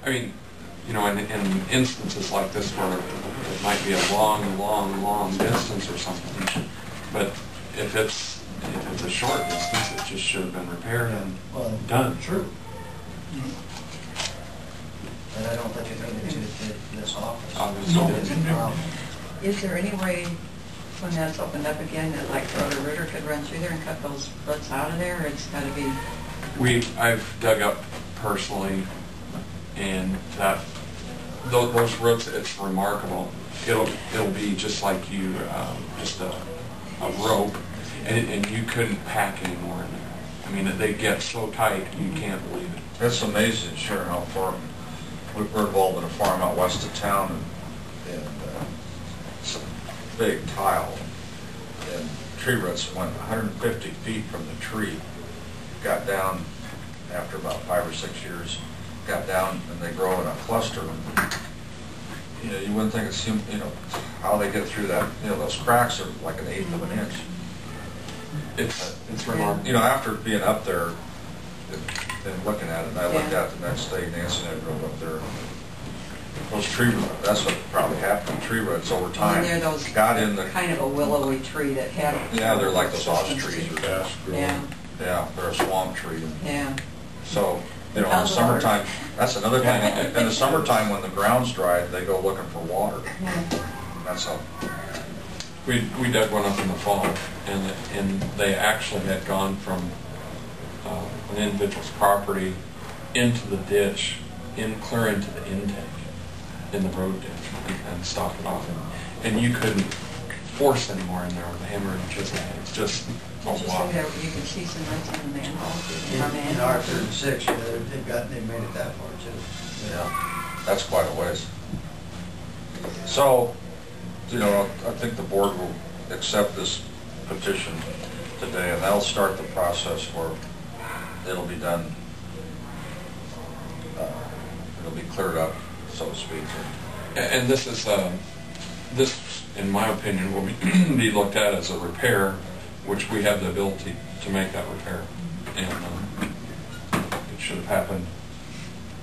I mean, you know, in instances like this where it might be a long distance or something, but if it's a short distance, it just should have been repaired and done. True. And I don't think it made it to this office. Obviously. Is there any way, when that's opened up again, that like Rhoda Ritter could run through there and cut those roots out of there, or it's got to be? I've dug up personally, and those roots, it's remarkable. It'll be just like you, just a rope, and you couldn't pack anymore in there. I mean, they get so tight you can't believe it. That's amazing, sure, how far. We're involved in a farm out west of town, and it's a big tile, and tree roots went 150 feet from the tree, got down after about 5 or 6 years, got down, and they grow in a cluster. You know, you wouldn't think it's, you know, how they get through that. You know, those cracks are like 1/8 of an inch. It's remarkable. You know, after being up there and looking at it, and I looked at it the next day, Nancy and I drove up there. Those tree roots, that's what probably happened. Tree roots over time And they're those got in the. kind of a willowy tree that had. Yeah, they're like those ostrich trees or fast growing. Yeah. Yeah, they're a swamp tree. Yeah. So, you know, in the summertime, that's another thing. In the summertime, when the ground's dry, they go looking for water. That's how. We dug one up in the fall, and they actually had gone from an individual's property into the ditch, clear into the intake in the road ditch, and stopped it off. And you couldn't force any more in there with a hammer and chisel. It's just a lot. You can see some roots in the manhole. In R36, they've made it that far too. Yeah, that's quite a ways. So, you know, I think the board will accept this petition today, and that'll start the process where it'll be done, it'll be cleared up, so to speak. And this is, this, in my opinion, will be looked at as a repair, which we have the ability to make that repair. And it should have happened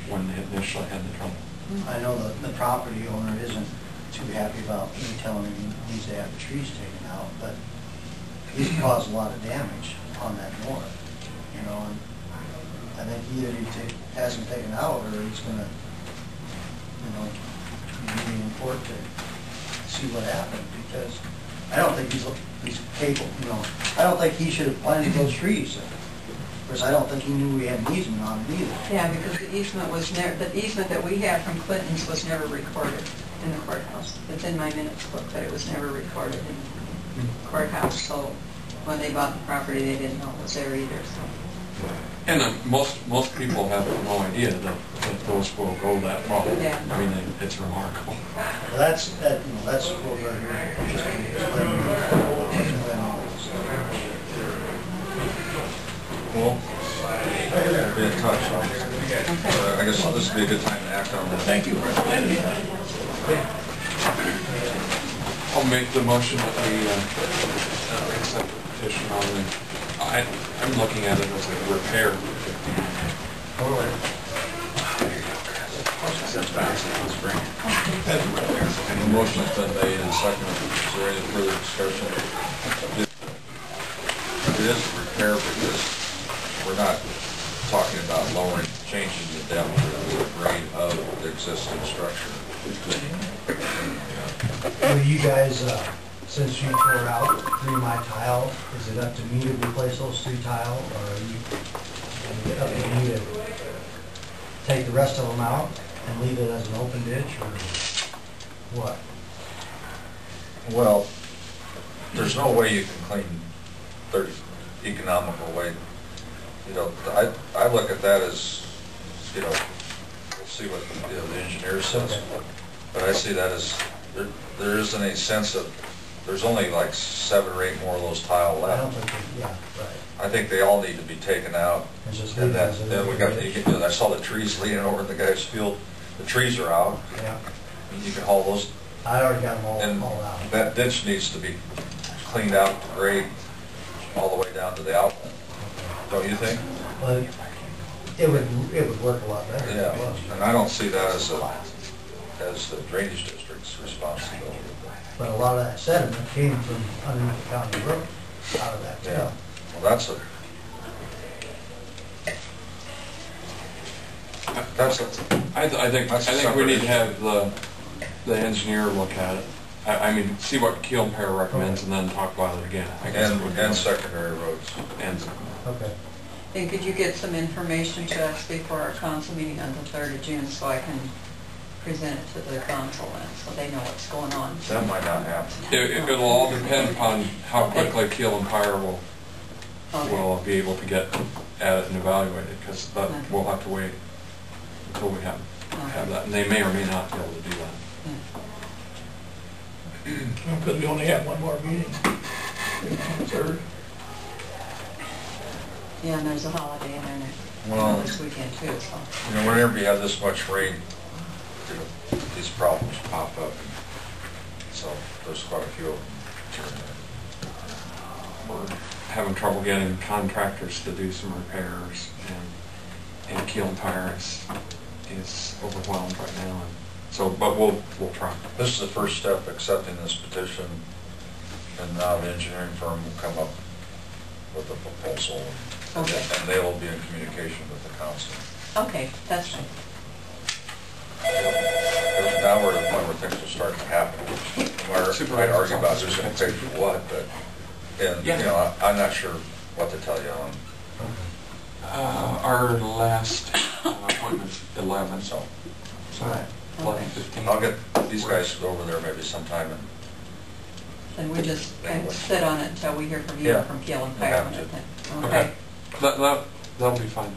when they initially had the trouble. I know the property owner isn't too happy about me telling him he needs to have the trees taken out, but he's caused a lot of damage on that north, you know, and I think either he has them taken out or he's going to, you know, be in court to see what happened, because I don't think he's capable, you know, I don't think he should have planted those trees. Of course, I don't think he knew we had an easement on it either. Yeah, because the easement was the easement that we had from Clinton's was never recorded in the courthouse. It's in my minutes book, but it was never recorded in the courthouse. So when they bought the property, they didn't know it was there either. So. And most people have no idea that those will go that well. Yeah. I mean, it's remarkable. Well, that's what we're just Well, we'll be in touch. I guess this would be a good time to act on that. Thank you. I'll make the motion that we accept the petition on the. I'm looking at it as a repair. And the motion's been made and seconded. Is there any further discussion? It is a repair because we're not talking about lowering, changing the depth or the grade of the existing structure. Will you guys, since you tore out 3 of my tile, is it up to me to replace those 3 tile, or are you, is it up to me to take the rest of them out and leave it as an open ditch, or what? Well, there's no way you can clean 30 economical way. You know, I look at that as, you know, we'll see what the engineer says, but I see that as there isn't any sense of, there's only like 7 or 8 more of those tile left. I don't think, yeah, right. I think they all need to be taken out. And just And leave it as then we got, I saw the trees leaning over in the guy's field. The trees are out. Yeah. You can haul those. I already got them And all out. that ditch needs to be cleaned out to grade all the way down to the outlet. Don't you think? But it would work a lot better. if it Yeah, was. and I don't see that as the drainage district's responsibility. But a lot of that sediment came from underneath the county road, out of that Yeah, tile. well, I think That's a we need to separate have the engineer look at it. I mean, see what Keel and Pear recommends and then talk about it again. I guess it would be- and secondary roads. and Okay. And could you get some information to us before our council meeting on the 3rd of June so I can present it to the council and so they know what's going on? That might not happen. It'll all depend upon how quickly Keel and Pear will Okay. be able to get at it and evaluate it, because we'll have to wait until we have that, and they may or may not be able to do that. Because we only have one more meeting, on the 3rd. Yeah, and there's a holiday in there Well- this weekend too, so. You know, whenever you have this much rain, you know, these problems pop up. So there's quite a few of them. We're having trouble getting contractors to do some repairs, and Keel and Pear is overwhelmed right now, and so, but we'll try. This is the first step, accepting this petition, and now the engineering firm will come up with a proposal. Okay. And they will be in communication with the council. Okay, that's fine. Now we're at a point where things are starting to happen. We might argue about who's going to pay for what, but, and, you know, I'm not sure what to tell you on, Our last appointment's 11, so Right. 11:15. I'll get these guys to go over there maybe sometime and Then we just kind of sit on it until we hear from you, Yeah. from Keel and We'll Pear. have to. Okay. That'll be fine.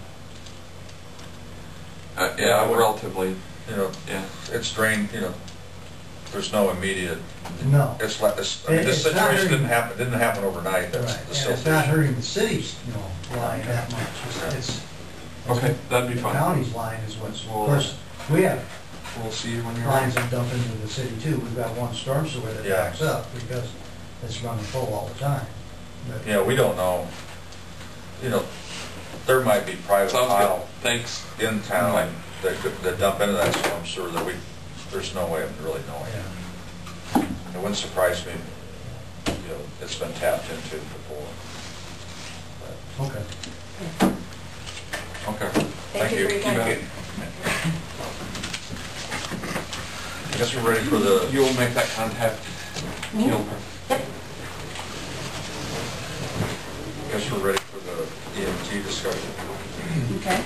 Yeah, relatively, you know, yeah. it's drained, you know, there's no immediate, No. it's like, I mean, this It's not situation hurting. didn't happen overnight, that's Right, the and still. it's not hurting the city's, line that much. It's Okay, that'd be the fine. county's line is what's, of Well, course, we have We'll see you when you're lines on. that dump into the city too. We've got one storm sewer that Yeah. backs up because it's running full all the time. But Yeah, we don't know, you know, there might be private Sounds good, tile thanks. in town that dump into that storm sewer that there's no way of really knowing. yeah. It wouldn't surprise me, you know, it's been tapped into before. But Okay. Okay. Thank you for your time. I guess we're ready for the, You'll make that contact, Keel and Pear. I guess we're ready for the EMT discussion. Okay.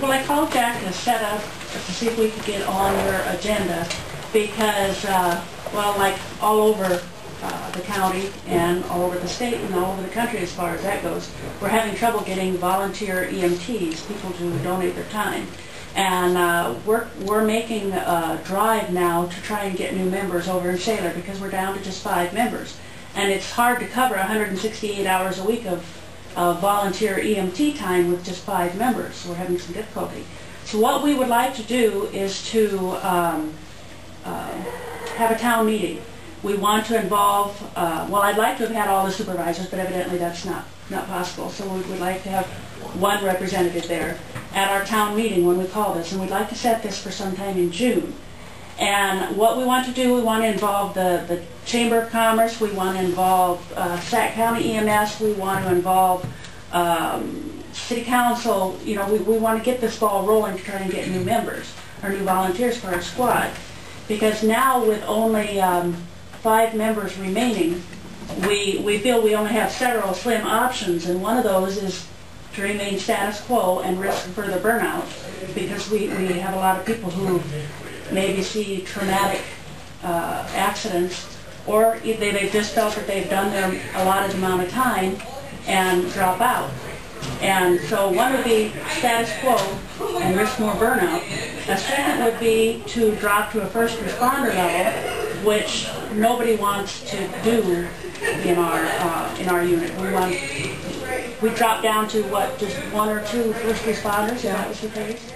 Well, I called Jack to set up, to see if we could get on your agenda, because, well, like all over the county and all over the state and all over the country as far as that goes, we're having trouble getting volunteer EMTs, people to donate their time. And we're making a drive now to try and get new members over in Sailor, because we're down to just 5 members. And it's hard to cover 168 hours a week of volunteer EMT time with just 5 members. So we're having some difficulty. So what we would like to do is to have a town meeting. We want to involve, well, I'd like to have had all the supervisors, but evidently that's not possible. So we would like to have one representative there at our town meeting when we call this. And we'd like to set this for sometime in June. And what we want to do, we want to involve the Chamber of Commerce, we want to involve Sac County EMS, we want to involve City Council. You know, we want to get this ball rolling to try and get new members, or new volunteers for our squad. Because now with only 5 members remaining, we feel we only have several slim options, and one of those is to remain status quo and risk further burnout, because we have a lot of people who maybe see traumatic accidents, or if they've just felt that they've done their allotted amount of time and drop out. And so one would be status quo and risk more burnout. A second would be to drop to a first responder level, which nobody wants to do in our unit. We drop down to what, just 1 or 2 first responders, if that was the case?